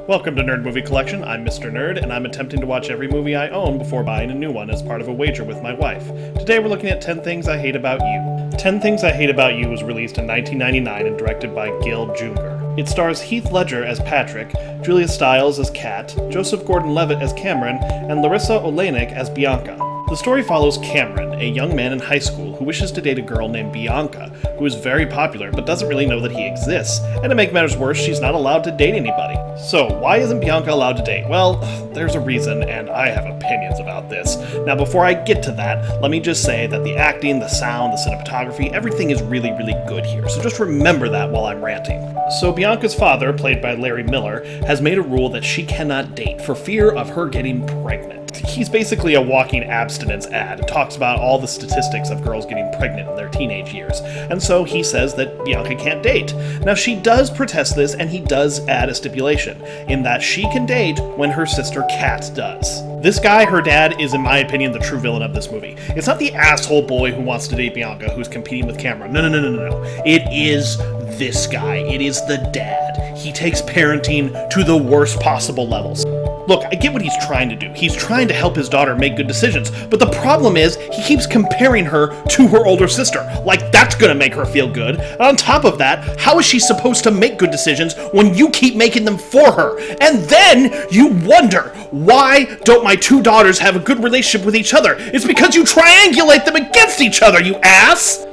Welcome to Nerd Movie Collection. I'm Mr. Nerd, and I'm attempting to watch every movie I own before buying a new one as part of a wager with my wife. Today we're looking at 10 Things I Hate About You. 10 Things I Hate About You was released in 1999 and directed by Gil Junger. It stars Heath Ledger as Patrick, Julia Stiles as Kat, Joseph Gordon-Levitt as Cameron, and Larissa Oleynik as Bianca. The story follows Cameron, a young man in high school who wishes to date a girl named Bianca, who is very popular but doesn't really know that he exists, and to make matters worse, she's not allowed to date anybody. So, why isn't Bianca allowed to date? Well, there's a reason, and I have opinions about this. Now, before I get to that, let me just say that the acting, the sound, the cinematography, everything is really, really good here, so just remember that while I'm ranting. So, Bianca's father, played by Larry Miller, has made a rule that she cannot date for fear of her getting pregnant. He's basically a walking abstinence ad and talks about all the statistics of girls getting pregnant in their teenage years. And so he says that Bianca can't date. Now she does protest this, and he does add a stipulation in that she can date when her sister Kat does. This guy, her dad, is in my opinion the true villain of this movie. It's not the asshole boy who wants to date Bianca who's competing with Cameron. No. It is this guy. It is the dad. He takes parenting to the worst possible levels. Look, I get what he's trying to do. He's trying to help his daughter make good decisions, but the problem is he keeps comparing her to her older sister. Like, that's gonna make her feel good. And on top of that, how is she supposed to make good decisions when you keep making them for her? And then you wonder, why don't my two daughters have a good relationship with each other? It's because you triangulate them against each other, you ass!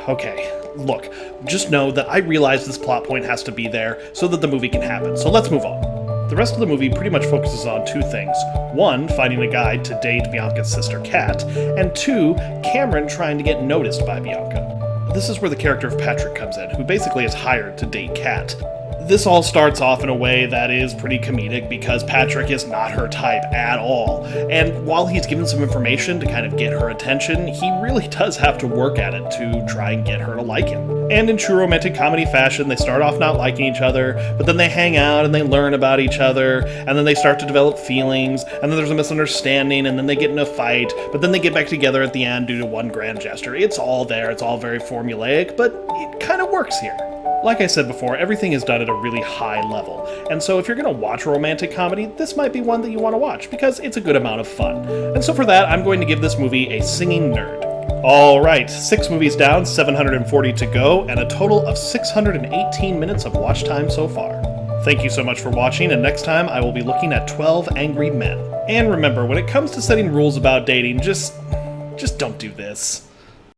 Okay, look, just know that I realize this plot point has to be there so that the movie can happen, so let's move on. The rest of the movie pretty much focuses on two things. One, finding a guy to date Bianca's sister Kat, and two, Cameron trying to get noticed by Bianca. This is where the character of Patrick comes in, who basically is hired to date Kat. This all starts off in a way that is pretty comedic because Patrick is not her type at all. And while he's given some information to kind of get her attention, he really does have to work at it to try and get her to like him. And in true romantic comedy fashion, they start off not liking each other, but then they hang out and they learn about each other, and then they start to develop feelings, and then there's a misunderstanding, and then they get in a fight, but then they get back together at the end due to one grand gesture. It's all there, it's all very formulaic, but it kind of works here. Like I said before, everything is done at a really high level, and so if you're going to watch a romantic comedy, this might be one that you want to watch, because it's a good amount of fun. And so for that, I'm going to give this movie a singing nerd. Alright, 6 movies down, 740 to go, and a total of 618 minutes of watch time so far. Thank you so much for watching, and next time I will be looking at 12 Angry Men. And remember, when it comes to setting rules about dating, just don't do this.